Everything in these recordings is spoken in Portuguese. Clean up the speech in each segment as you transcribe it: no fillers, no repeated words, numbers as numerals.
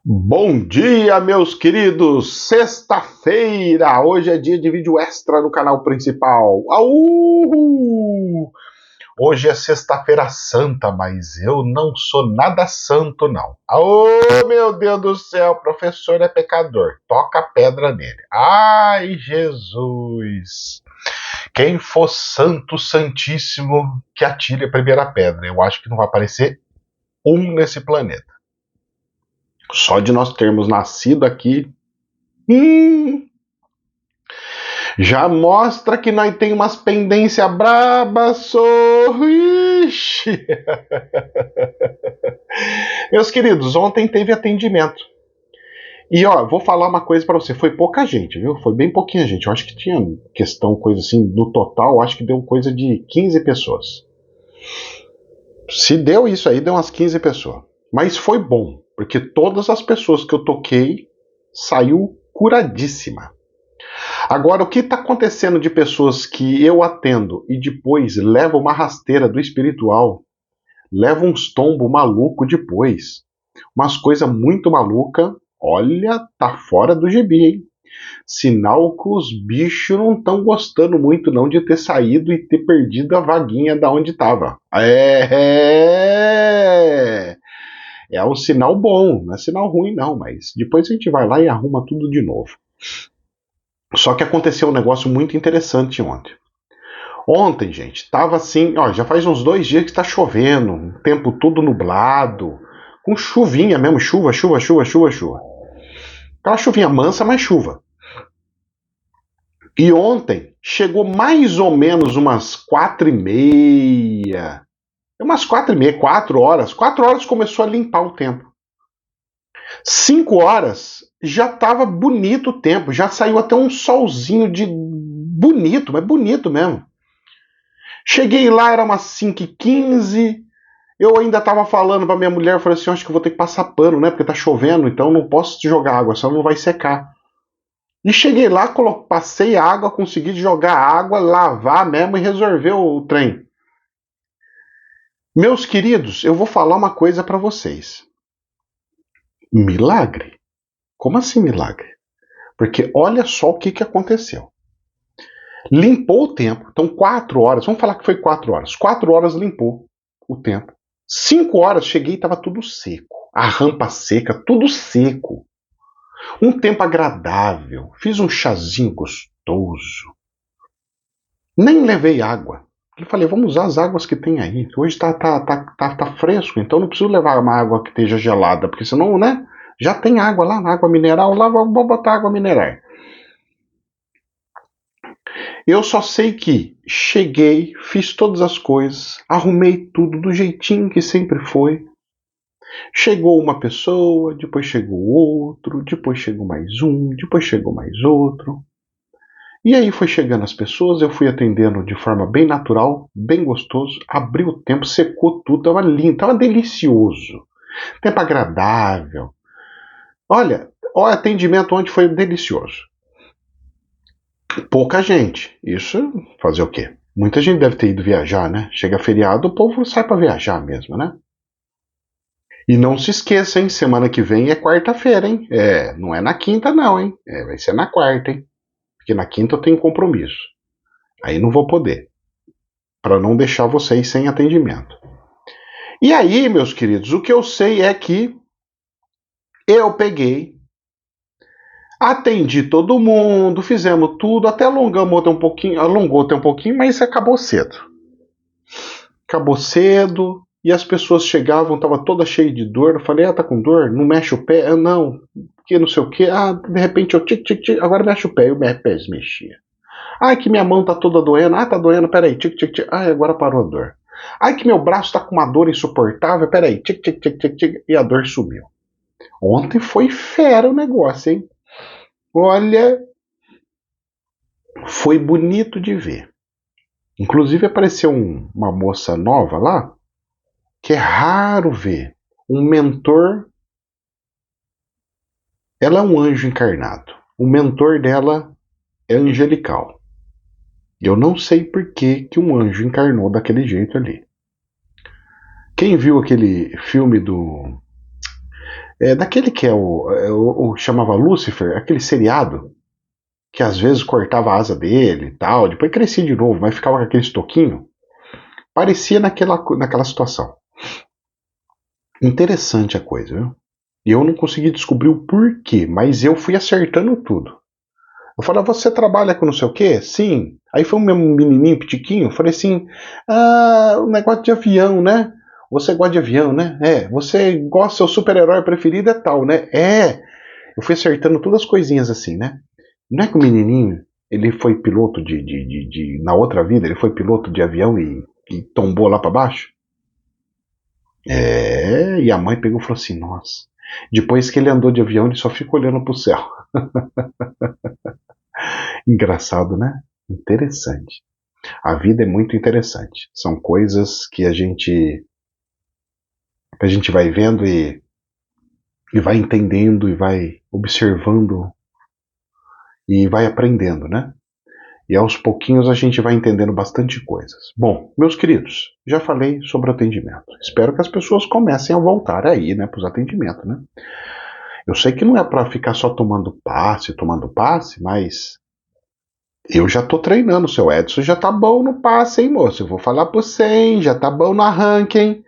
Bom dia, meus queridos! Sexta-feira! Hoje é dia de vídeo extra no canal principal. Aú! Hoje é sexta-feira santa, mas eu não sou nada santo, não. Aô, meu Deus do céu! Professor é pecador. Toca a pedra nele. Ai, Jesus! Quem for santo, santíssimo, que atire a primeira pedra. Eu acho que não vai aparecer um nesse planeta. Só de nós termos nascido aqui, já mostra que nós tem umas pendências brabas, sorrixe. Meus queridos, ontem teve atendimento. E ó, vou falar uma coisa para você, foi pouca gente, viu? Foi bem pouquinha gente. Eu acho que tinha questão, coisa assim, no total, acho que deu coisa de 15 pessoas. Se deu isso aí, deu umas 15 pessoas. Mas foi bom, porque todas as pessoas que eu toquei saiu curadíssima. Agora, o que está acontecendo de pessoas que eu atendo e depois levam uma rasteira do espiritual, levam uns tombos maluco depois, umas coisas muito maluca, olha, tá fora do gibi, hein? Sinal que os bichos não estão gostando muito não de ter saído e ter perdido a vaguinha da onde estava. É um sinal bom, não é sinal ruim não, mas depois a gente vai lá e arruma tudo de novo. Só que aconteceu um negócio muito interessante ontem. Ontem, gente, tava assim, ó, já faz uns 2 dias que está chovendo, um tempo todo nublado, com chuvinha mesmo, chuva. Aquela chuvinha mansa, mas chuva. E ontem chegou mais ou menos umas 4h30. Umas 4h30, 4 horas. 4 horas começou a limpar o tempo. 5 horas já estava bonito o tempo, já saiu até um solzinho de bonito, mas bonito mesmo. Cheguei lá, era umas 5h15. Eu ainda estava falando para minha mulher, falei assim, acho que eu vou ter que passar pano, né? Porque tá chovendo, então não posso jogar água, senão não vai secar. E cheguei lá, passei água, consegui jogar água, lavar mesmo e resolver o trem. Meus queridos, eu vou falar uma coisa para vocês. Milagre? Como assim milagre? Porque olha só o que aconteceu. Limpou o tempo, então 4 horas, vamos falar que foi 4 horas. 4 horas limpou o tempo. 5 horas cheguei e estava tudo seco. A rampa seca, tudo seco. Um tempo agradável. Fiz um chazinho gostoso. Nem levei água. Eu falei, vamos usar as águas que tem aí. Hoje tá fresco, então não preciso levar uma água que esteja gelada, porque senão, né? Já tem água lá, água mineral, lá vou botar água mineral. Eu só sei que cheguei, fiz todas as coisas, arrumei tudo do jeitinho que sempre foi. Chegou uma pessoa, depois chegou outro, depois chegou mais um, depois chegou mais outro. E aí foi chegando as pessoas, eu fui atendendo de forma bem natural, bem gostoso, abriu o tempo, secou tudo, tava lindo, tava delicioso. Tempo agradável. Olha, o atendimento ontem foi delicioso. Pouca gente. Isso fazer o quê? Muita gente deve ter ido viajar, né? Chega feriado, o povo sai para viajar mesmo, né? E não se esqueça, hein? Semana que vem é quarta-feira, hein? Não é na quinta, não, hein? Vai ser na quarta, hein? Porque na quinta eu tenho compromisso. Aí não vou poder. Para não deixar vocês sem atendimento. E aí, meus queridos, o que eu sei é que eu peguei, atendi todo mundo, fizemos tudo, até alongou até um pouquinho, mas acabou cedo. Acabou cedo, e as pessoas chegavam, tava toda cheia de dor. Eu falei, tá com dor? Não mexe o pé? Não, que não sei o que. De repente eu agora mexe o pé, e o pé mexia. Que minha mão tá toda doendo. Tá doendo, peraí, agora parou a dor. Que meu braço tá com uma dor insuportável, peraí, e a dor sumiu. Ontem foi fera o negócio, hein? Olha, foi bonito de ver. Inclusive apareceu uma moça nova lá, que é raro ver. Um mentor. Ela é um anjo encarnado. O mentor dela é angelical. Eu não sei por que um anjo encarnou daquele jeito ali. Quem viu aquele filme do daquele que chamava Lúcifer, aquele seriado, que às vezes cortava a asa dele e tal, depois crescia de novo, mas ficava com aquele estoquinho. Parecia naquela situação. Interessante a coisa, viu? E eu não consegui descobrir o porquê, mas eu fui acertando tudo. Eu falei, você trabalha com não sei o quê? Sim. Aí foi um menininho pitiquinho, eu falei assim, um negócio de avião, né? Você gosta de avião, né? Você gosta, seu super-herói preferido é tal, né? Eu fui acertando todas as coisinhas assim, né? Não é que o menininho, ele foi piloto na outra vida, ele foi piloto de avião e tombou lá para baixo? E a mãe pegou e falou assim, nossa. Depois que ele andou de avião, ele só fica olhando pro céu. Engraçado, né? Interessante. A vida é muito interessante. São coisas que a gente vai vendo e vai entendendo e vai observando e vai aprendendo, né? E aos pouquinhos a gente vai entendendo bastante coisas. Bom, meus queridos, já falei sobre atendimento. Espero que as pessoas comecem a voltar aí, né, para os atendimentos, né? Eu sei que não é para ficar só tomando passe, mas eu já tô treinando. O seu Edson já tá bom no passe, hein, moço? Eu vou falar pro você, hein? Já tá bom no arranque, hein?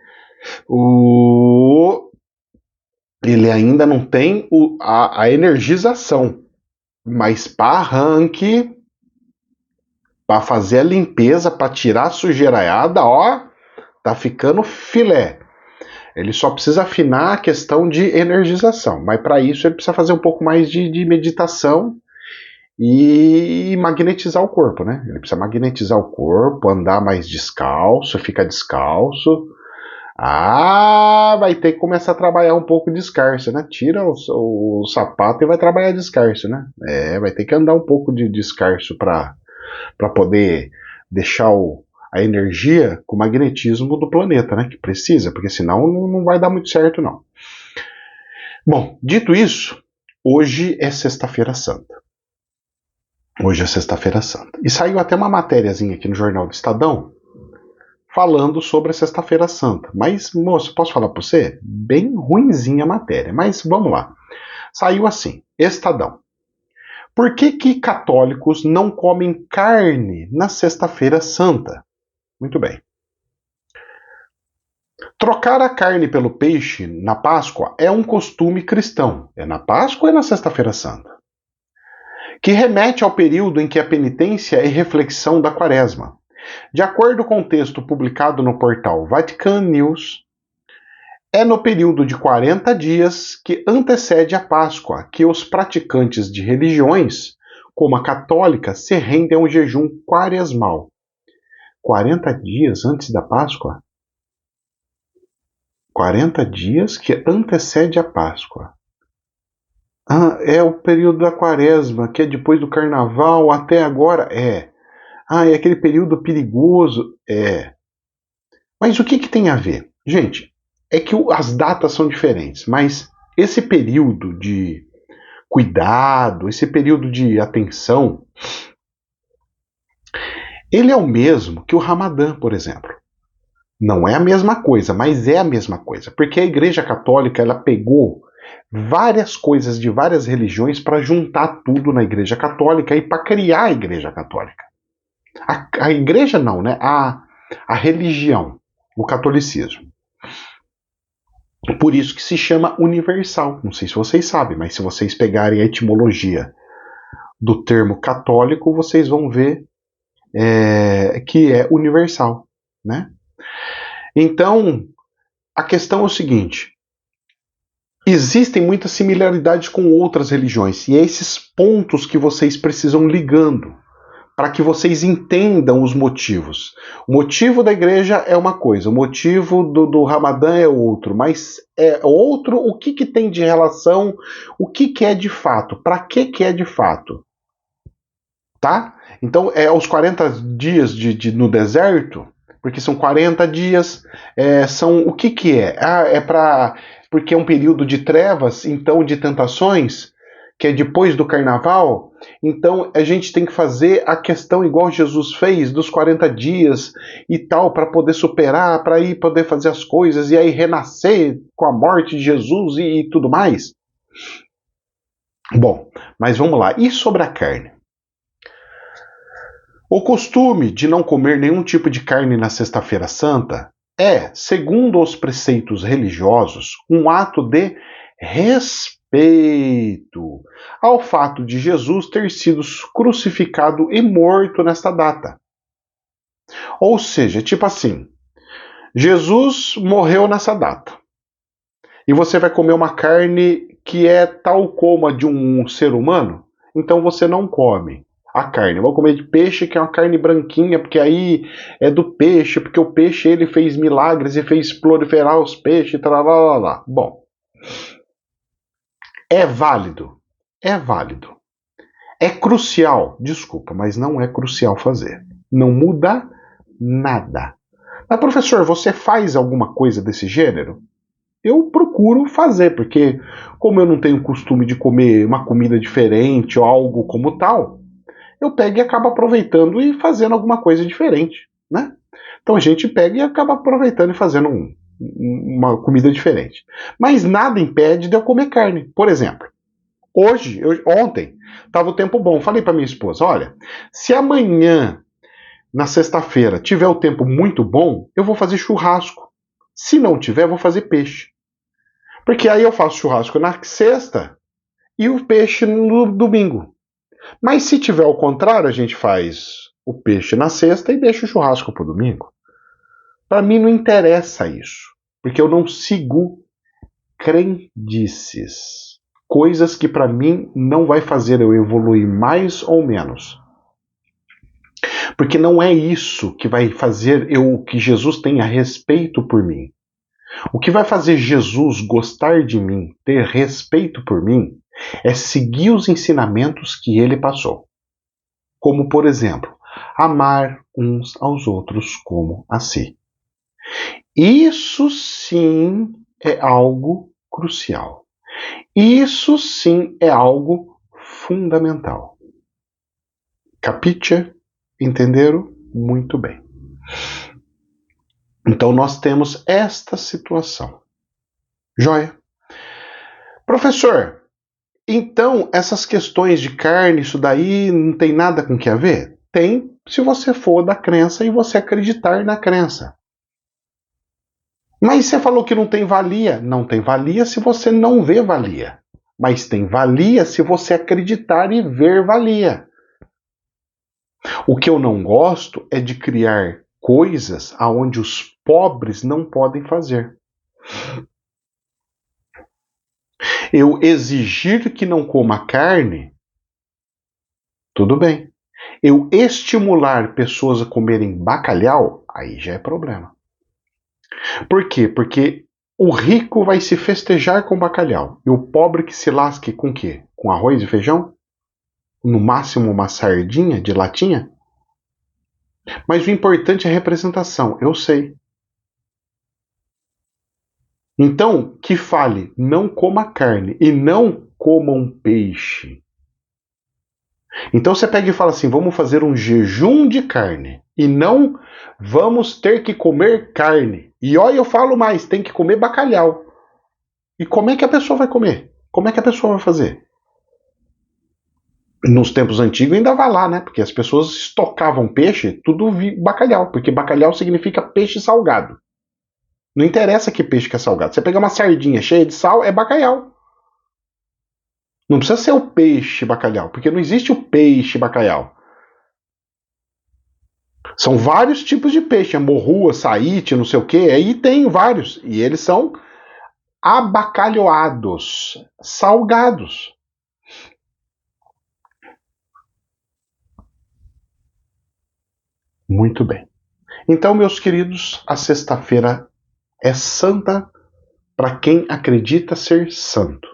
Ele ainda não tem a energização, mas para arranque, para fazer a limpeza, para tirar a sujeiraiada, ó, tá ficando filé. Ele só precisa afinar a questão de energização, mas para isso ele precisa fazer um pouco mais de meditação e magnetizar o corpo, né? Ele precisa magnetizar o corpo, andar mais descalço, ficar descalço. Vai ter que começar a trabalhar um pouco descalço, né? Tira o sapato e vai trabalhar descalço, né? Vai ter que andar um pouco de descalço para poder deixar a energia com o magnetismo do planeta, né? Que precisa, porque senão não vai dar muito certo, não. Bom, dito isso, hoje é Sexta-feira Santa. Hoje é Sexta-feira Santa. E saiu até uma matériazinha aqui no Jornal do Estadão falando sobre a Sexta-feira Santa. Mas, moço, posso falar para você? Bem ruinzinha a matéria, mas vamos lá. Saiu assim, Estadão. Por que católicos não comem carne na Sexta-feira Santa? Muito bem. Trocar a carne pelo peixe na Páscoa é um costume cristão. É na Páscoa ou é na Sexta-feira Santa? Que remete ao período em que a penitência e reflexão da Quaresma. De acordo com o texto publicado no portal Vatican News, é no período de 40 dias que antecede a Páscoa que os praticantes de religiões, como a católica, se rendem ao jejum quaresmal. 40 dias antes da Páscoa? 40 dias que antecede a Páscoa. É o período da Quaresma, que é depois do Carnaval até agora? É aquele período perigoso? Mas o que tem a ver? Gente, é que as datas são diferentes, mas esse período de cuidado, esse período de atenção, ele é o mesmo que o Ramadã, por exemplo. Não é a mesma coisa, mas é a mesma coisa, porque a Igreja Católica ela pegou várias coisas de várias religiões para juntar tudo na Igreja Católica e para criar a Igreja Católica. A igreja não, né? A religião, o catolicismo. Por isso que se chama universal. Não sei se vocês sabem, mas se vocês pegarem a etimologia do termo católico, vocês vão ver que é universal, né? Então, a questão é o seguinte: existem muitas similaridades com outras religiões, e é esses pontos que vocês precisam ligando para que vocês entendam os motivos. O motivo da igreja é uma coisa, o motivo do Ramadã é outro, mas é outro, o que tem de relação, o que é de fato, para que é de fato. Tá? Então, os 40 dias no deserto, porque são 40 dias, são o que é? Porque é um período de trevas, então de tentações. que é depois do carnaval, então a gente tem que fazer a questão igual Jesus fez, dos 40 dias e tal, para poder superar, para ir poder fazer as coisas e aí renascer com a morte de Jesus e tudo mais. Bom, mas vamos lá. E sobre a carne? O costume de não comer nenhum tipo de carne na Sexta-feira Santa é, segundo os preceitos religiosos, um ato de respeito ao fato de Jesus ter sido crucificado e morto nesta data. Ou seja, tipo assim, Jesus morreu nessa data. E você vai comer uma carne que é tal como a de um ser humano, então você não come a carne. Vou comer de peixe, que é uma carne branquinha, porque aí é do peixe, porque o peixe ele fez milagres e fez proliferar os peixes, lá. Bom, é válido. É válido. É crucial, desculpa, mas não é crucial fazer. Não muda nada. Mas, professor, você faz alguma coisa desse gênero? Eu procuro fazer, porque como eu não tenho costume de comer uma comida diferente ou algo como tal, eu pego e acabo aproveitando e fazendo alguma coisa diferente, né? Então a gente pega e acaba aproveitando e fazendo uma comida diferente. Mas nada impede de eu comer carne. Por exemplo, ontem, estava o tempo bom. Falei para minha esposa, olha, se amanhã, na sexta-feira, tiver o tempo muito bom, eu vou fazer churrasco. Se não tiver, vou fazer peixe. Porque aí eu faço churrasco na sexta e o peixe no domingo. Mas se tiver ao contrário, a gente faz o peixe na sexta e deixa o churrasco para o domingo. Para mim não interessa isso, porque eu não sigo crendices. Coisas que para mim não vai fazer eu evoluir mais ou menos. Porque não é isso que vai fazer eu que Jesus tenha respeito por mim. O que vai fazer Jesus gostar de mim, ter respeito por mim, é seguir os ensinamentos que ele passou. Como, por exemplo, amar uns aos outros como a si. Isso sim é algo crucial. Isso sim é algo fundamental. Capiche? Entenderam? Muito bem. Então nós temos esta situação. Joia? Professor, então essas questões de carne, isso daí não tem nada com que a ver? Tem, se você for da crença e você acreditar na crença. Mas você falou que não tem valia. Não tem valia se você não vê valia. Mas tem valia se você acreditar e ver valia. O que eu não gosto é de criar coisas aonde os pobres não podem fazer. Eu exigir que não coma carne, tudo bem. Eu estimular pessoas a comerem bacalhau, aí já é problema. Por quê? Porque o rico vai se festejar com bacalhau e o pobre que se lasque com o quê? Com arroz e feijão? No máximo uma sardinha de latinha? Mas o importante é a representação, eu sei. Então, que fale, não coma carne e não coma um peixe. Então você pega e fala assim, vamos fazer um jejum de carne e não vamos ter que comer carne. E olha, eu falo mais, tem que comer bacalhau. E como é que a pessoa vai comer? Como é que a pessoa vai fazer? Nos tempos antigos ainda vai lá, né? Porque as pessoas estocavam peixe, tudo bacalhau, porque bacalhau significa peixe salgado. Não interessa que peixe que é salgado. Você pegar uma sardinha cheia de sal, é bacalhau. Não precisa ser o peixe bacalhau, porque não existe o peixe bacalhau. São vários tipos de peixe, morrua, saíte, não sei o que, aí tem vários. E eles são abacalhoados, salgados. Muito bem. Então, meus queridos, a sexta-feira é santa para quem acredita ser santo.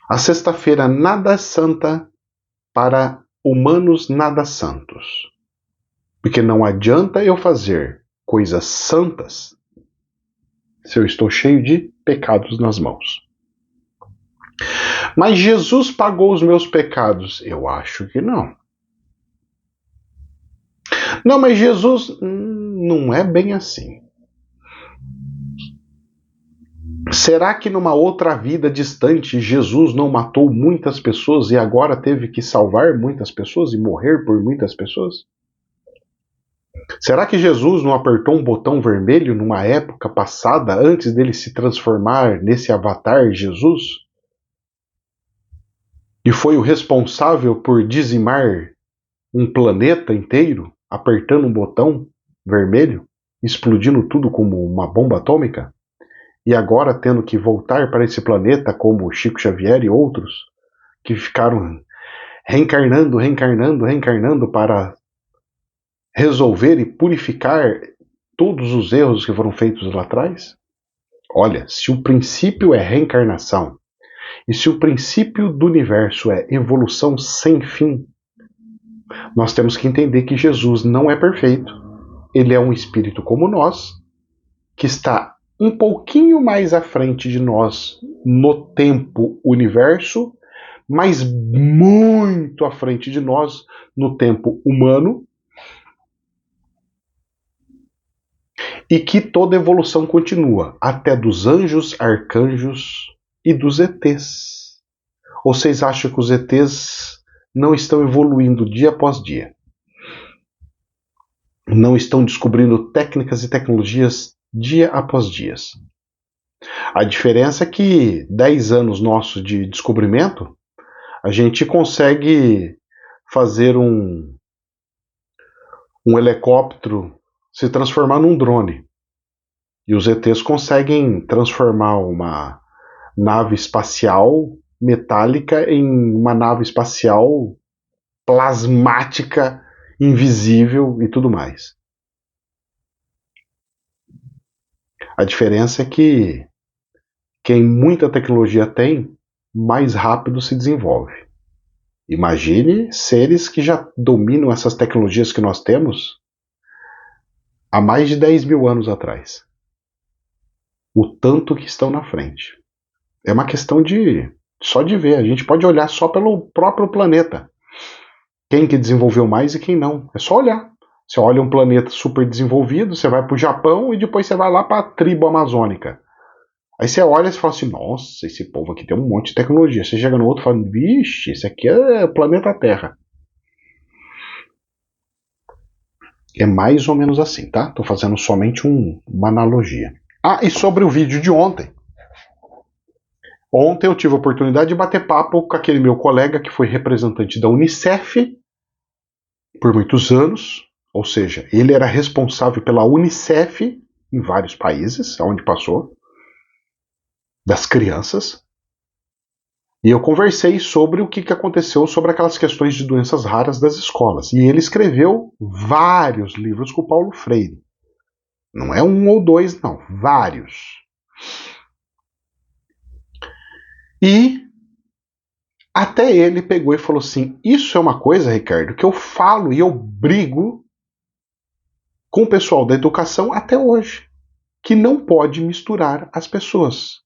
A sexta-feira nada é santa para humanos nada santos. Porque não adianta eu fazer coisas santas se eu estou cheio de pecados nas mãos. Mas Jesus pagou os meus pecados? Eu acho que não. Não, mas Jesus não é bem assim. Será que numa outra vida distante Jesus não matou muitas pessoas e agora teve que salvar muitas pessoas e morrer por muitas pessoas? Será que Jesus não apertou um botão vermelho numa época passada antes dele se transformar nesse avatar Jesus? E foi o responsável por dizimar um planeta inteiro, apertando um botão vermelho, explodindo tudo como uma bomba atômica? E agora tendo que voltar para esse planeta como Chico Xavier e outros, que ficaram reencarnando para resolver e purificar todos os erros que foram feitos lá atrás? Olha, se o princípio é reencarnação, e se o princípio do universo é evolução sem fim, nós temos que entender que Jesus não é perfeito. Ele é um espírito como nós, que está um pouquinho mais à frente de nós no tempo universo, mas muito à frente de nós no tempo humano, e que toda evolução continua, até dos anjos, arcanjos e dos ETs. Ou vocês acham que os ETs não estão evoluindo dia após dia? Não estão descobrindo técnicas e tecnologias dia após dia? A diferença é que 10 anos nossos de descobrimento, a gente consegue fazer um helicóptero se transformar num drone. E os ETs conseguem transformar uma nave espacial metálica em uma nave espacial plasmática, invisível e tudo mais. A diferença é que quem muita tecnologia tem, mais rápido se desenvolve. Imagine seres que já dominam essas tecnologias que nós temos há mais de 10 mil anos atrás. O tanto que estão na frente. É uma questão só de ver. A gente pode olhar só pelo próprio planeta. Quem que desenvolveu mais e quem não. É só olhar. Você olha um planeta super desenvolvido, você vai para o Japão e depois você vai lá para a tribo amazônica. Aí você olha e fala assim, nossa, esse povo aqui tem um monte de tecnologia. Você chega no outro e fala, vixe, esse aqui é o planeta Terra. É mais ou menos assim, tá? Estou fazendo somente uma analogia. Ah, e sobre o vídeo de ontem. Ontem eu tive a oportunidade de bater papo com aquele meu colega que foi representante da Unicef por muitos anos. Ou seja, ele era responsável pela Unicef em vários países, onde passou, das crianças. E eu conversei sobre o que aconteceu sobre aquelas questões de doenças raras das escolas. E ele escreveu vários livros com o Paulo Freire. Não é um ou dois, não. Vários. E até ele pegou e falou assim, isso é uma coisa, Ricardo, que eu falo e eu brigo com o pessoal da educação até hoje, que não pode misturar as pessoas.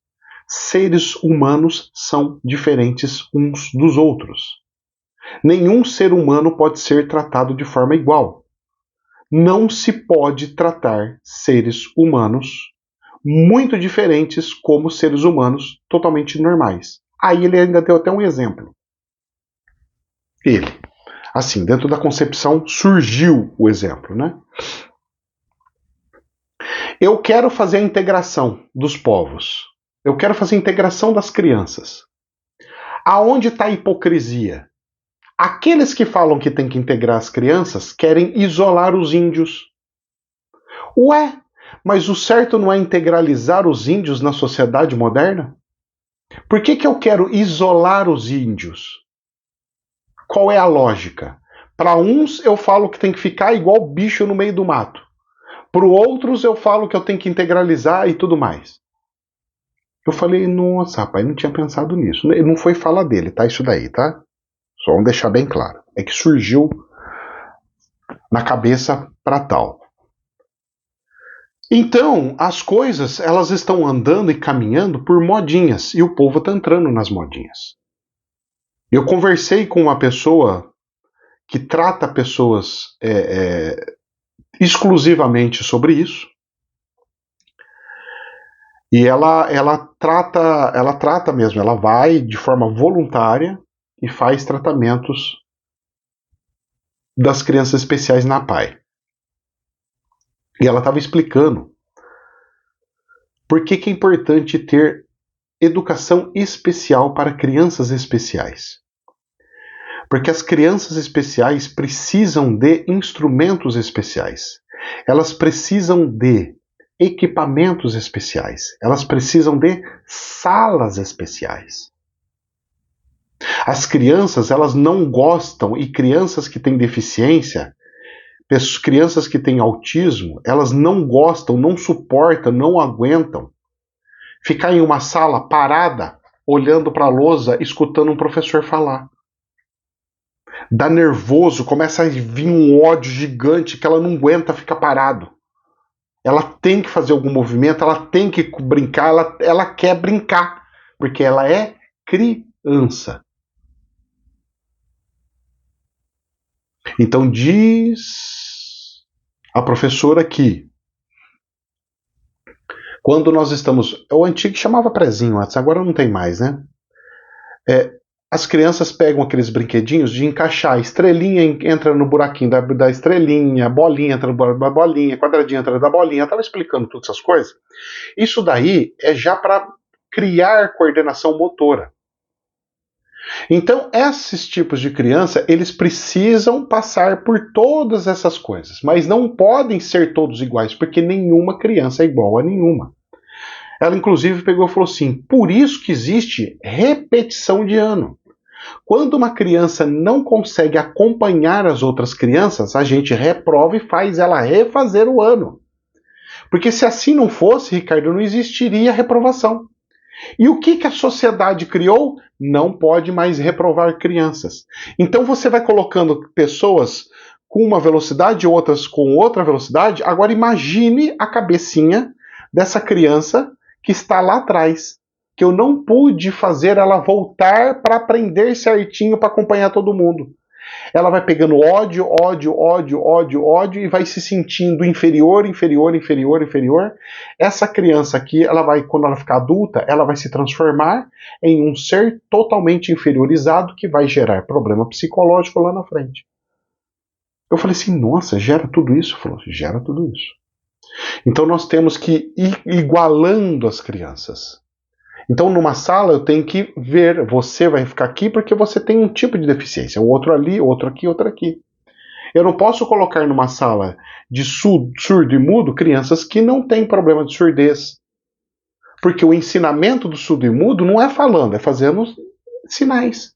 Seres humanos são diferentes uns dos outros. Nenhum ser humano pode ser tratado de forma igual. Não se pode tratar seres humanos muito diferentes como seres humanos totalmente normais. Aí ele ainda deu até um exemplo. Ele. Assim, dentro da concepção surgiu o exemplo, né? Eu quero fazer a integração dos povos. Eu quero fazer a integração das crianças. Aonde está a hipocrisia? Aqueles que falam que tem que integrar as crianças querem isolar os índios. Ué, mas o certo não é integralizar os índios na sociedade moderna? Por que eu quero isolar os índios? Qual é a lógica? Para uns eu falo que tem que ficar igual bicho no meio do mato. Para outros eu falo que eu tenho que integralizar e tudo mais. Eu falei, nossa, rapaz, não tinha pensado nisso. Não foi fala dele, tá? Isso daí, tá? Só vamos deixar bem claro. É que surgiu na cabeça para tal. Então, as coisas, elas estão andando e caminhando por modinhas. E o povo está entrando nas modinhas. Eu conversei com uma pessoa que trata pessoas exclusivamente sobre isso, e ela trata mesmo, ela vai de forma voluntária e faz tratamentos das crianças especiais na PAI. E ela estava explicando por que é importante ter educação especial para crianças especiais. Porque as crianças especiais precisam de instrumentos especiais. Elas precisam de equipamentos especiais. Elas precisam de salas especiais. As crianças, elas não gostam, e crianças que têm deficiência, crianças que têm autismo, elas não gostam, não suportam, não aguentam ficar em uma sala parada, olhando para a lousa, escutando um professor falar. Dá nervoso, começa a vir um ódio gigante que ela não aguenta ficar parado. Ela tem que fazer algum movimento, ela tem que brincar, ela quer brincar, porque ela é criança. Então diz a professora que quando nós estamos... O antigo chamava prezinho antes, agora não tem mais, né? As crianças pegam aqueles brinquedinhos de encaixar, estrelinha entra no buraquinho da estrelinha, bolinha entra na bolinha, quadradinho entra na bolinha. Eu estava explicando todas essas coisas. Isso daí é já para criar coordenação motora. Então, esses tipos de criança, eles precisam passar por todas essas coisas, mas não podem ser todos iguais, porque nenhuma criança é igual a nenhuma. Ela, inclusive, pegou e falou assim, por isso que existe repetição de ano. Quando uma criança não consegue acompanhar as outras crianças, a gente reprova e faz ela refazer o ano. Porque se assim não fosse, Ricardo, não existiria reprovação. E o que a sociedade criou? Não pode mais reprovar crianças. Então você vai colocando pessoas com uma velocidade e outras com outra velocidade. Agora imagine a cabecinha dessa criança que está lá atrás, que eu não pude fazer ela voltar para aprender certinho para acompanhar todo mundo. Ela vai pegando ódio e vai se sentindo inferior. Essa criança aqui, ela vai, quando ela ficar adulta, ela vai se transformar em um ser totalmente inferiorizado que vai gerar problema psicológico lá na frente. Eu falei assim, nossa, gera tudo isso? Falou, gera tudo isso. Então nós temos que ir igualando as crianças. Então, numa sala, eu tenho que ver, você vai ficar aqui porque você tem um tipo de deficiência, o outro ali, outro aqui, outro aqui. Eu não posso colocar numa sala de surdo e mudo crianças que não têm problema de surdez. Porque o ensinamento do surdo e mudo não é falando, é fazendo sinais.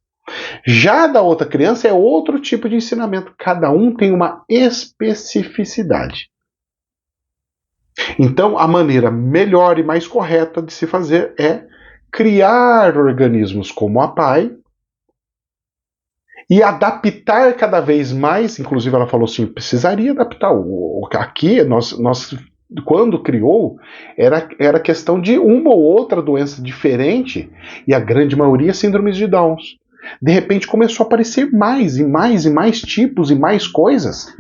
Já da outra criança é outro tipo de ensinamento. Cada um tem uma especificidade. Então, a maneira melhor e mais correta de se fazer é criar organismos como a PAI e adaptar cada vez mais, inclusive ela falou assim, precisaria adaptar. Aqui, nós quando criou, era questão de uma ou outra doença diferente, e a grande maioria síndromes de Down. De repente começou a aparecer mais e mais tipos e mais coisas.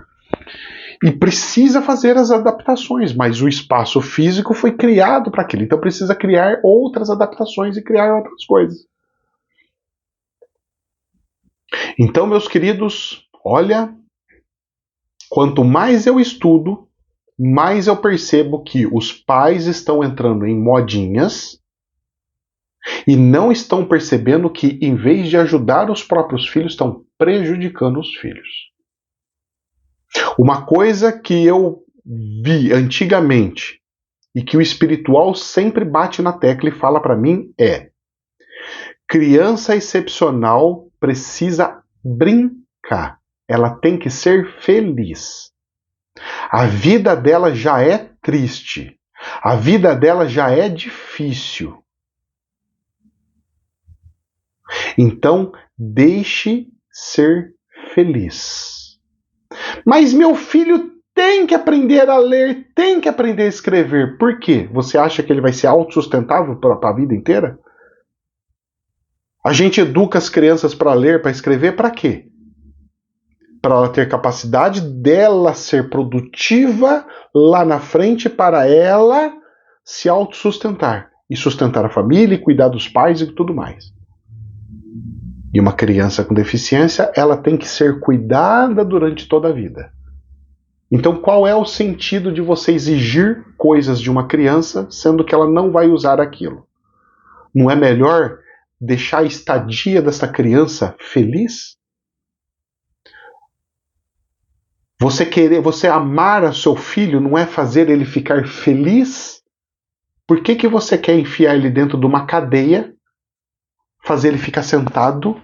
E precisa fazer as adaptações, mas o espaço físico foi criado para aquilo. Então precisa criar outras adaptações e criar outras coisas. Então, meus queridos, olha, quanto mais eu estudo, mais eu percebo que os pais estão entrando em modinhas e não estão percebendo que, em vez de ajudar os próprios filhos, estão prejudicando os filhos. Uma coisa que eu vi antigamente e que o espiritual sempre bate na tecla e fala para mim é: criança excepcional precisa brincar. Ela tem que ser feliz. A vida dela já é triste. A vida dela já é difícil. Então, deixe ser feliz. Mas meu filho tem que aprender a ler, tem que aprender a escrever. Por quê? Você acha que ele vai ser autossustentável para a vida inteira? A gente educa as crianças para ler, para escrever, para quê? Para ela ter capacidade dela ser produtiva lá na frente para ela se autossustentar e sustentar a família e cuidar dos pais e tudo mais. E uma criança com deficiência, ela tem que ser cuidada durante toda a vida. Então, qual é o sentido de você exigir coisas de uma criança, sendo que ela não vai usar aquilo? Não é melhor deixar a estadia dessa criança feliz? Você amar a seu filho não é fazer ele ficar feliz? Por que você quer enfiar ele dentro de uma cadeia, fazer ele ficar sentado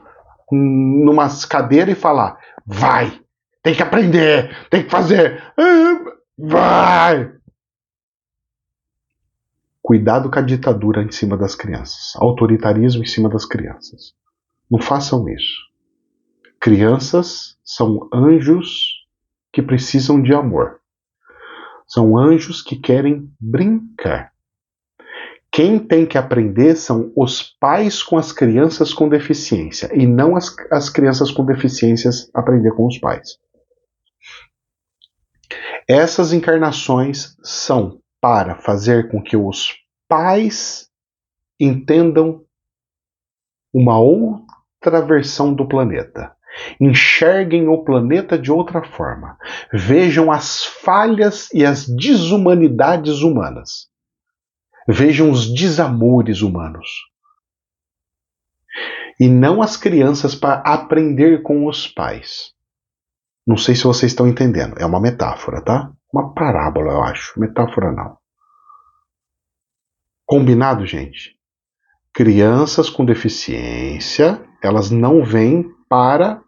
numa cadeira e falar: vai, tem que aprender, tem que fazer, vai! Cuidado com a ditadura em cima das crianças, autoritarismo em cima das crianças. Não façam isso. Crianças são anjos que precisam de amor. São anjos que querem brincar. Quem tem que aprender são os pais com as crianças com deficiência e não as crianças com deficiências aprender com os pais. Essas encarnações são para fazer com que os pais entendam uma outra versão do planeta. Enxerguem o planeta de outra forma. Vejam as falhas e as desumanidades humanas. Vejam os desamores humanos. E não as crianças para aprender com os pais. Não sei se vocês estão entendendo. É uma metáfora, tá? Uma parábola, eu acho. Metáfora não. Combinado, gente? Crianças com deficiência, elas não vêm para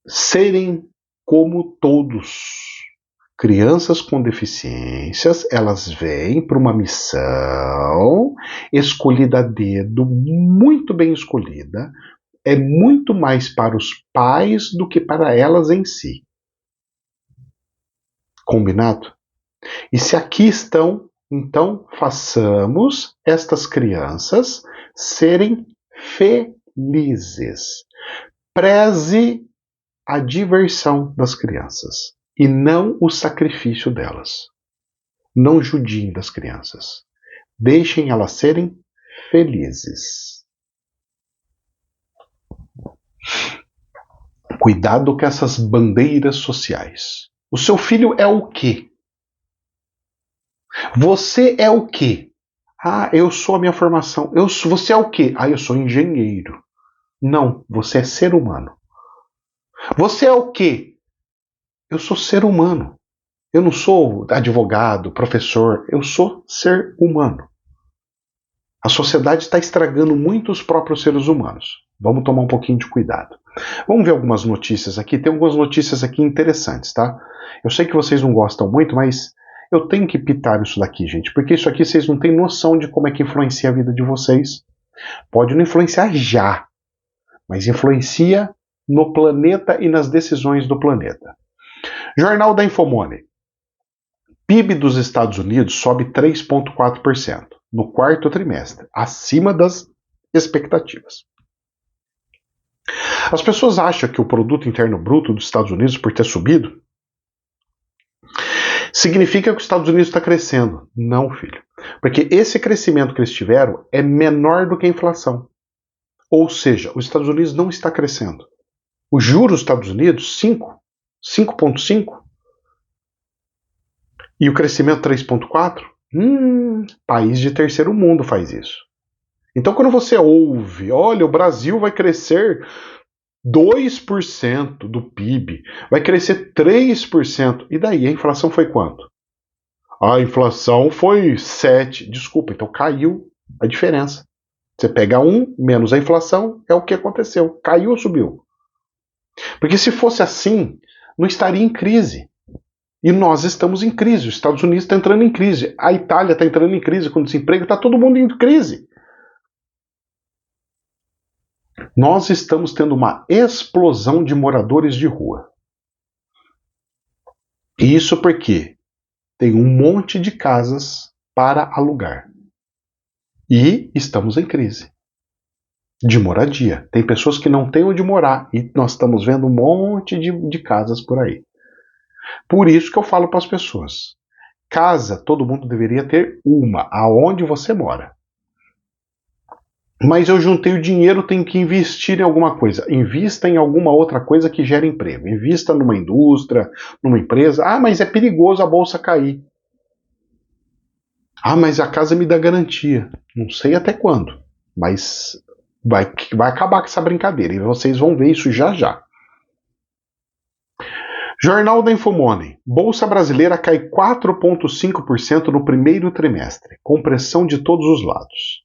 serem como todos. Crianças com deficiências, elas vêm para uma missão escolhida a dedo, muito bem escolhida, é muito mais para os pais do que para elas em si. Combinado? E se aqui estão, então façamos estas crianças serem felizes. Preze a diversão das crianças e não o sacrifício delas. Não judiem das crianças. Deixem elas serem felizes. Cuidado com essas bandeiras sociais. O seu filho é o quê? Você é o quê? Ah, eu sou a minha formação. Você é o quê? Ah, eu sou engenheiro. Não, você é ser humano. Você é o quê? Eu sou ser humano. Eu não sou advogado, professor. Eu sou ser humano. A sociedade está estragando muito os próprios seres humanos. Vamos tomar um pouquinho de cuidado. Vamos ver algumas notícias aqui. Tem algumas notícias aqui interessantes, tá? Eu sei que vocês não gostam muito, mas eu tenho que pitar isso daqui, gente, porque isso aqui vocês não têm noção de como é que influencia a vida de vocês. Pode não influenciar já, mas influencia no planeta e nas decisões do planeta. Jornal da Infomoney. PIB dos Estados Unidos sobe 3,4% no quarto trimestre, acima das expectativas. As pessoas acham que o produto interno bruto dos Estados Unidos, por ter subido, significa que os Estados Unidos está crescendo. Não, filho. Porque esse crescimento que eles tiveram é menor do que a inflação. Ou seja, os Estados Unidos não está crescendo. Os juros dos Estados Unidos, 5,5. E o crescimento 3,4? País de terceiro mundo faz isso. Então quando você ouve, olha, o Brasil vai crescer 2% do PIB, vai crescer 3%. E daí? A inflação foi quanto? A inflação foi 7%. Desculpa, então caiu a diferença. Você pega 1 menos a inflação, é o que aconteceu. Caiu ou subiu? Porque se fosse assim, não estaria em crise. E nós estamos em crise. Os Estados Unidos está entrando em crise. A Itália está entrando em crise com desemprego. Está todo mundo em crise. Nós estamos tendo uma explosão de moradores de rua. E isso porque tem um monte de casas para alugar. E estamos em crise de moradia. Tem pessoas que não têm onde morar e nós estamos vendo um monte de casas por aí. Por isso que eu falo para as pessoas: casa, todo mundo deveria ter uma, aonde você mora. Mas eu juntei o dinheiro, tenho que investir em alguma coisa. Invista em alguma outra coisa que gere emprego. Invista numa indústria, numa empresa. Ah, mas é perigoso a bolsa cair. Ah, mas a casa me dá garantia. Não sei até quando, mas vai acabar com essa brincadeira e vocês vão ver isso já já. Jornal da Infomoney. Bolsa brasileira cai 4,5% no primeiro trimestre, com pressão de todos os lados.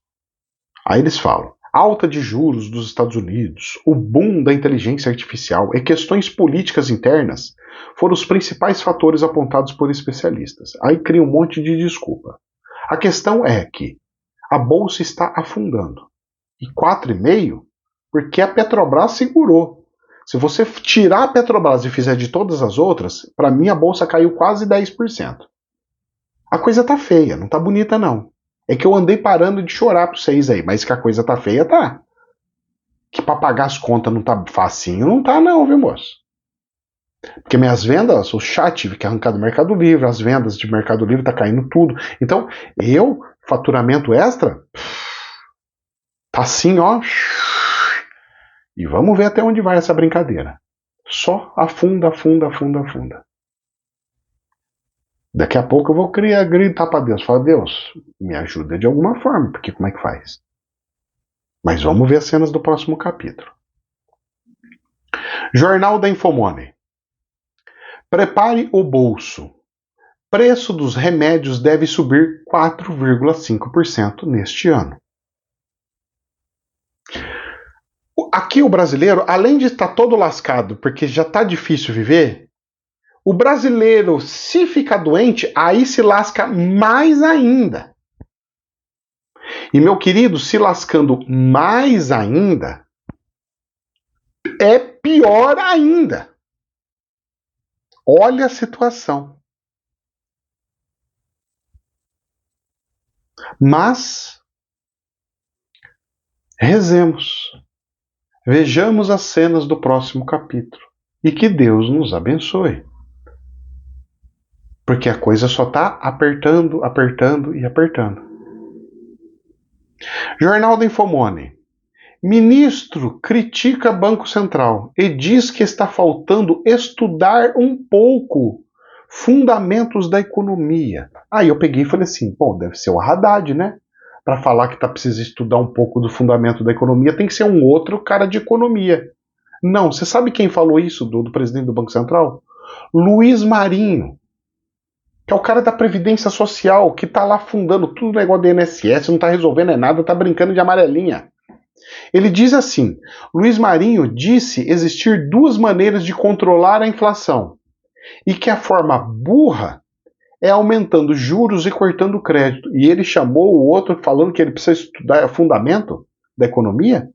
Aí eles falam: alta de juros dos Estados Unidos, o boom da inteligência artificial e questões políticas internas foram os principais fatores apontados por especialistas. Aí cria um monte de desculpa. A questão é que a bolsa está afundando. E 4,5% porque a Petrobras segurou. Se você tirar a Petrobras e fizer de todas as outras, para mim a bolsa caiu quase 10%. A coisa tá feia, não tá bonita não. É que eu andei parando de chorar pra vocês aí, mas que a coisa tá feia, tá. Que pra pagar as contas não tá facinho, não tá não, viu, moço? Porque minhas vendas, o chat tive que arrancar do Mercado Livre, as vendas de Mercado Livre tá caindo tudo. Então, faturamento extra, tá assim, ó. E vamos ver até onde vai essa brincadeira. Só afunda, afunda, afunda, afunda. Daqui a pouco eu vou gritar para Deus. Falar: Deus, me ajuda de alguma forma, porque como é que faz? Mas vamos ver as cenas do próximo capítulo. Jornal da Infomoney. Prepare o bolso. Preço dos remédios deve subir 4,5% neste ano. Aqui o brasileiro, além de estar todo lascado, porque já está difícil viver, o brasileiro, se ficar doente, aí se lasca mais ainda. E, meu querido, se lascando mais ainda, é pior ainda. Olha a situação. Mas, rezemos. Vejamos as cenas do próximo capítulo. E que Deus nos abençoe. Porque a coisa só está apertando, apertando e apertando. Jornal da Infomoney. Ministro critica Banco Central e diz que está faltando estudar um pouco fundamentos da economia. Aí eu peguei e falei assim: bom, deve ser o Haddad, né? Para falar que precisa estudar um pouco do fundamento da economia, tem que ser um outro cara de economia. Não, você sabe quem falou isso do presidente do Banco Central? Luiz Marinho, que é o cara da Previdência Social, que está lá fundando tudo o negócio do INSS, não está resolvendo nada, está brincando de amarelinha. Ele diz assim: Luiz Marinho disse existir duas maneiras de controlar a inflação e que a forma burra é aumentando juros e cortando crédito. E ele chamou o outro falando que ele precisa estudar fundamento da economia?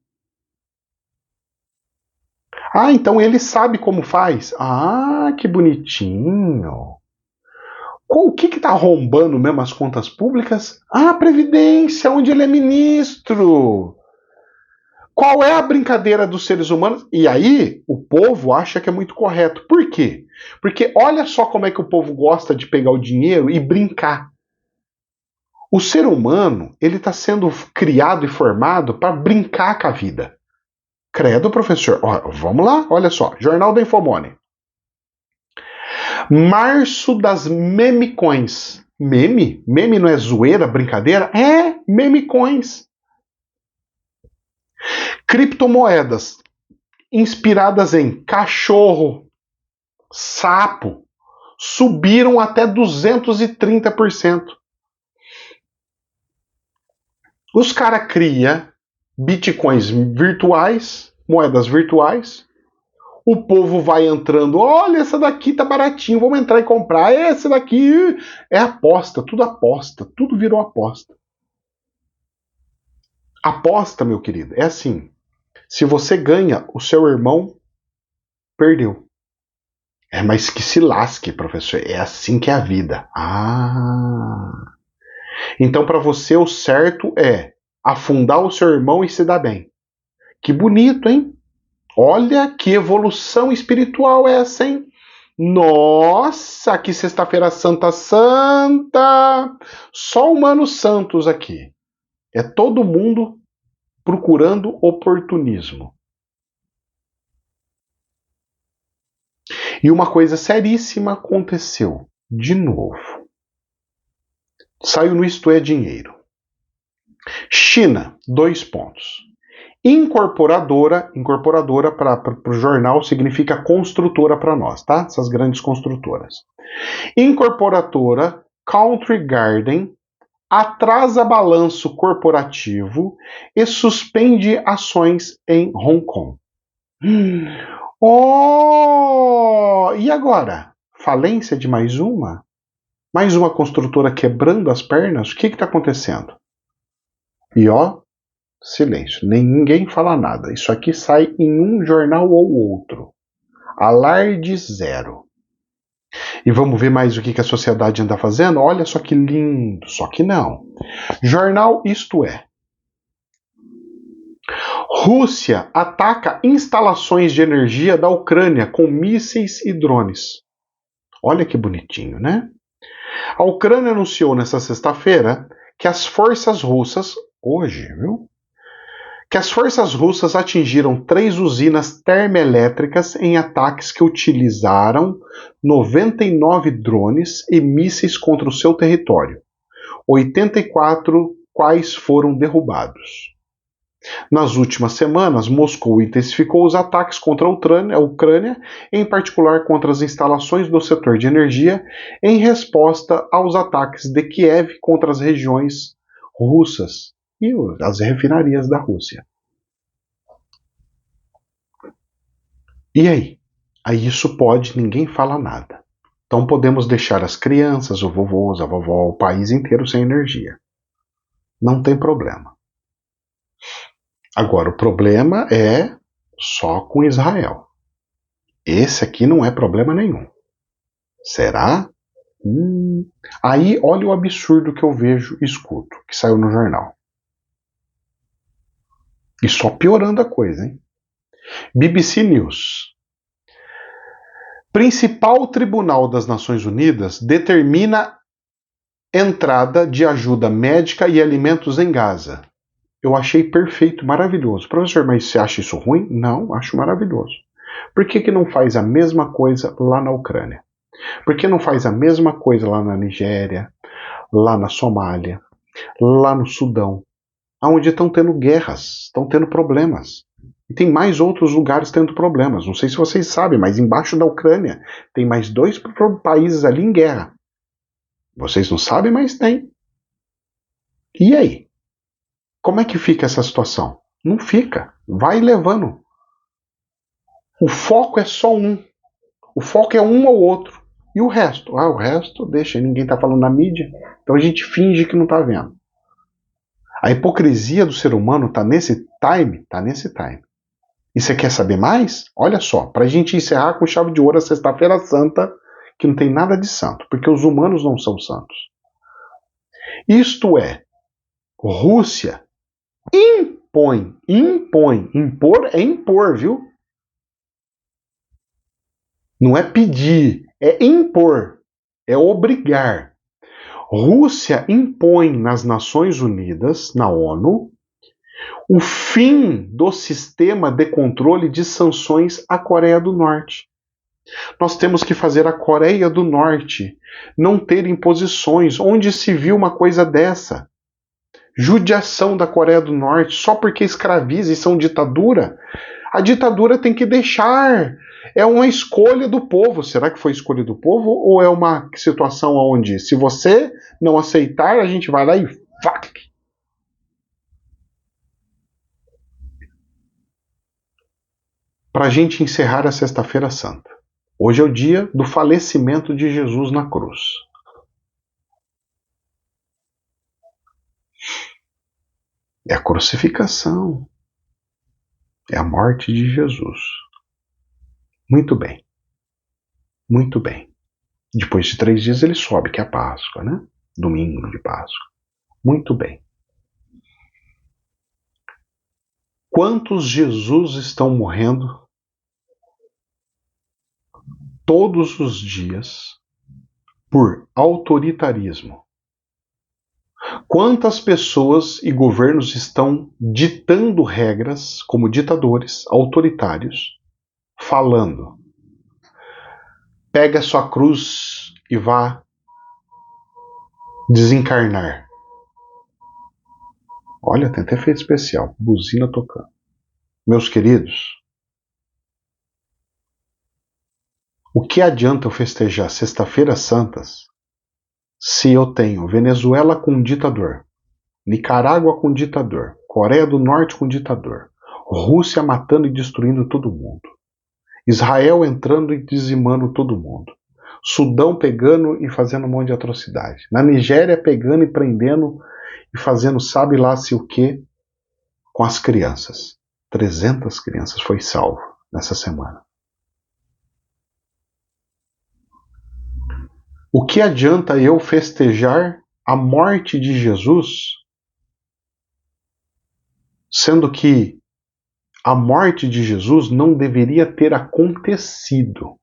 Ah, então ele sabe como faz? Ah, que bonitinho. O que está arrombando mesmo as contas públicas? Ah, a Previdência, onde ele é ministro. Qual é a brincadeira dos seres humanos? E aí, o povo acha que é muito correto. Por quê? Porque olha só como é que o povo gosta de pegar o dinheiro e brincar. O ser humano, ele está sendo criado e formado para brincar com a vida. Credo, professor. Ó, vamos lá, olha só. Jornal da Infomoney. Março das memecoins. Meme? Meme não é zoeira, brincadeira? É, memecoins. Criptomoedas inspiradas em cachorro, sapo, subiram até 230%. Os caras criam bitcoins virtuais, moedas virtuais. O povo vai entrando, olha, essa daqui tá baratinho, vamos entrar e comprar. Essa daqui é aposta, tudo virou aposta. Aposta, meu querido, é assim: se você ganha, o seu irmão perdeu. É, mas que se lasque, professor. É assim que é a vida. Ah. Então, para você, o certo é afundar o seu irmão e se dar bem. Que bonito, hein? Olha que evolução espiritual essa, hein? Nossa, que sexta-feira santa santa! Só humanos santos aqui. É todo mundo procurando oportunismo. E uma coisa seríssima aconteceu. De novo. Saiu no Isto é Dinheiro. China, 2 pontos. Incorporadora para o jornal significa construtora para nós, tá? Essas grandes construtoras. Incorporadora Country Garden atrasa balanço corporativo e suspende ações em Hong Kong. Oh! E agora? Falência de mais uma? Mais uma construtora quebrando as pernas? O que está acontecendo? E ó, silêncio, ninguém fala nada. Isso aqui sai em um jornal ou outro. Alarde zero. E vamos ver mais o que a sociedade anda fazendo? Olha só que lindo, só que não. Jornal Isto É. Rússia ataca instalações de energia da Ucrânia com mísseis e drones. Olha que bonitinho, né? A Ucrânia anunciou nesta sexta-feira que as forças russas, hoje, viu? Que as forças russas atingiram 3 usinas termoelétricas em ataques que utilizaram 99 drones e mísseis contra o seu território, 84 quais foram derrubados. Nas últimas semanas, Moscou intensificou os ataques contra a Ucrânia, em particular contra as instalações do setor de energia, em resposta aos ataques de Kiev contra as regiões russas e as refinarias da Rússia. E aí? Aí isso pode, ninguém fala nada. Então podemos deixar as crianças, o vovô, a vovó, o país inteiro sem energia. Não tem problema. Agora, o problema é só com Israel. Esse aqui não é problema nenhum. Será? Aí, olha o absurdo que eu vejo e escuto, que saiu no jornal. E só piorando a coisa, hein? BBC News. Principal Tribunal das Nações Unidas determina entrada de ajuda médica e alimentos em Gaza. Eu achei perfeito, maravilhoso. Professor, mas você acha isso ruim? Não, acho maravilhoso. Por que não faz a mesma coisa lá na Ucrânia? Por que não faz a mesma coisa lá na Nigéria, lá na Somália, lá no Sudão, onde estão tendo guerras, estão tendo problemas? E tem mais outros lugares tendo problemas. Não sei se vocês sabem, mas embaixo da Ucrânia tem mais 2 países ali em guerra. Vocês não sabem, mas tem. E aí? Como é que fica essa situação? Não fica. Vai levando. O foco é só um. O foco é um ou outro. E o resto? O resto deixa, ninguém está falando na mídia, então a gente finge que não está vendo. A hipocrisia do ser humano está nesse time? Está nesse time. E você quer saber mais? Olha só, para a gente encerrar com chave de ouro a Sexta-feira Santa, que não tem nada de santo, porque os humanos não são santos. Isto é, Rússia impor é impor, viu? Não é pedir, é impor, é obrigar. Rússia impõe nas Nações Unidas, na ONU, o fim do sistema de controle de sanções à Coreia do Norte. Nós temos que fazer a Coreia do Norte não ter imposições. Onde se viu uma coisa dessa? Judiação da Coreia do Norte só porque escraviza e são ditadura? A ditadura tem que deixar. É uma escolha do povo. Será que foi escolha do povo? Ou é uma situação onde, se você não aceitar, a gente vai lá e fuck. Para a gente encerrar a Sexta-feira Santa. Hoje é o dia do falecimento de Jesus na cruz. É a crucificação. É a morte de Jesus. Muito bem. Muito bem. Depois de 3 dias ele sobe, que é a Páscoa, né? Domingo de Páscoa. Muito bem. Quantos Jesus estão morrendo todos os dias por autoritarismo? Quantas pessoas e governos estão ditando regras como ditadores autoritários, falando: pega sua cruz e vá desencarnar. Olha, tem até efeito especial, buzina tocando. Meus queridos, o que adianta eu festejar Sexta-feira Santas se eu tenho Venezuela com ditador, Nicarágua com ditador, Coreia do Norte com ditador, Rússia matando e destruindo todo mundo, Israel entrando e dizimando todo mundo, Sudão pegando e fazendo um monte de atrocidade, na Nigéria pegando e prendendo e fazendo sabe lá se o que com as crianças. 300 crianças foi salvo nessa semana. O que adianta eu festejar a morte de Jesus, sendo que a morte de Jesus não deveria ter acontecido?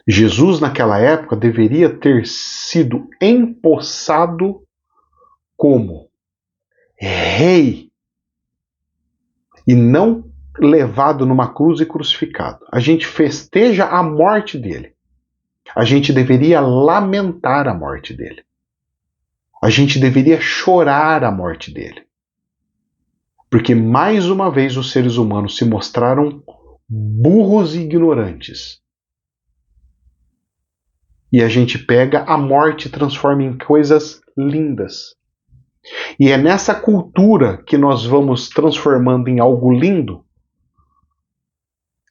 Jesus, naquela época, deveria ter sido empossado como rei e não levado numa cruz e crucificado. A gente festeja a morte dele. A gente deveria lamentar a morte dele. A gente deveria chorar a morte dele. Porque mais uma vez os seres humanos se mostraram burros e ignorantes. E a gente pega a morte e transforma em coisas lindas. E é nessa cultura que nós vamos transformando em algo lindo.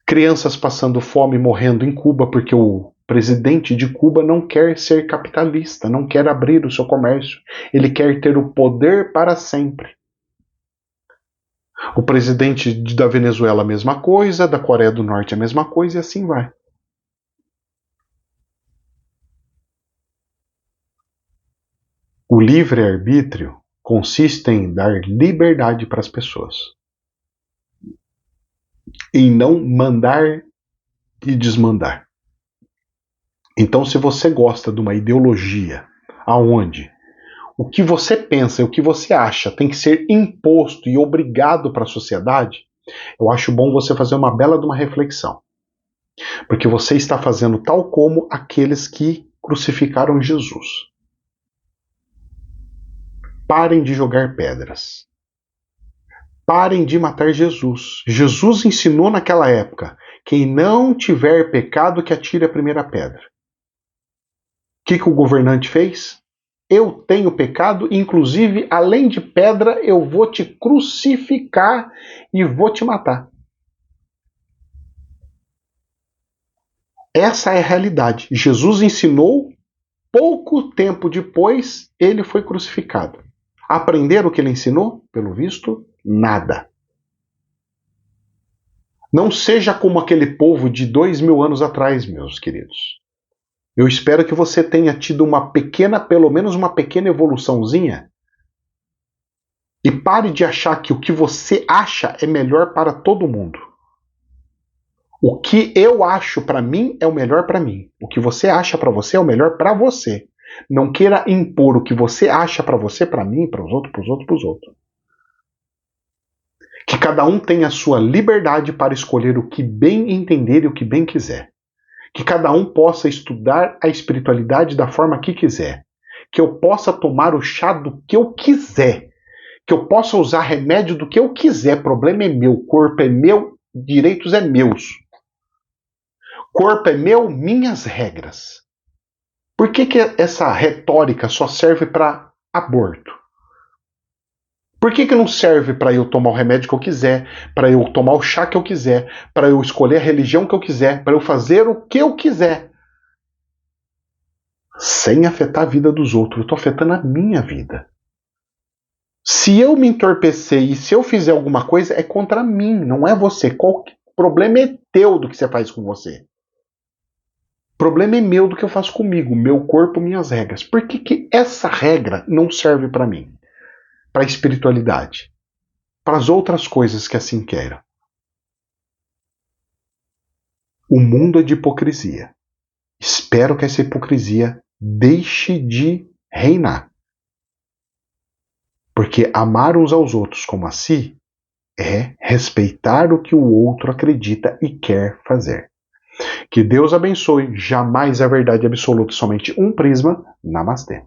Crianças passando fome e morrendo em Cuba porque o presidente de Cuba não quer ser capitalista, não quer abrir o seu comércio. Ele quer ter o poder para sempre. O presidente da Venezuela a mesma coisa, da Coreia do Norte a mesma coisa e assim vai. O livre-arbítrio consiste em dar liberdade para as pessoas. Em não mandar e desmandar. Então, se você gosta de uma ideologia aonde o que você pensa e o que você acha tem que ser imposto e obrigado para a sociedade, eu acho bom você fazer uma bela de uma reflexão. Porque você está fazendo tal como aqueles que crucificaram Jesus. Parem de jogar pedras. Parem de matar Jesus. Jesus ensinou naquela época: quem não tiver pecado, que atire a primeira pedra. O que o governante fez? Eu tenho pecado, inclusive, além de pedra, eu vou te crucificar e vou te matar. Essa é a realidade. Jesus ensinou, pouco tempo depois, ele foi crucificado. Aprenderam o que ele ensinou? Pelo visto, nada. Não seja como aquele povo de 2000 anos atrás, meus queridos. Eu espero que você tenha tido uma pequena, pelo menos uma pequena evoluçãozinha. E pare de achar que o que você acha é melhor para todo mundo. O que eu acho para mim é o melhor para mim. O que você acha para você é o melhor para você. Não queira impor o que você acha para você, para mim, para os outros, para os outros, para os outros. Que cada um tenha a sua liberdade para escolher o que bem entender e o que bem quiser. Que cada um possa estudar a espiritualidade da forma que quiser. Que eu possa tomar o chá do que eu quiser. Que eu possa usar remédio do que eu quiser. Problema é meu, corpo é meu, direitos é meus. Corpo é meu, minhas regras. Por que essa retórica só serve para aborto? Por que não serve para eu tomar o remédio que eu quiser, para eu tomar o chá que eu quiser, para eu escolher a religião que eu quiser, para eu fazer o que eu quiser? Sem afetar a vida dos outros, eu estou afetando a minha vida. Se eu me entorpecer e se eu fizer alguma coisa, é contra mim, não é você. O problema é teu do que você faz com você. O problema é meu do que eu faço comigo, meu corpo, minhas regras. Por que essa regra não serve para mim? Para a espiritualidade, para as outras coisas que assim queiram. O mundo é de hipocrisia. Espero que essa hipocrisia deixe de reinar. Porque amar uns aos outros como a si é respeitar o que o outro acredita e quer fazer. Que Deus abençoe. Jamais a verdade absoluta, somente um prisma. Namastê.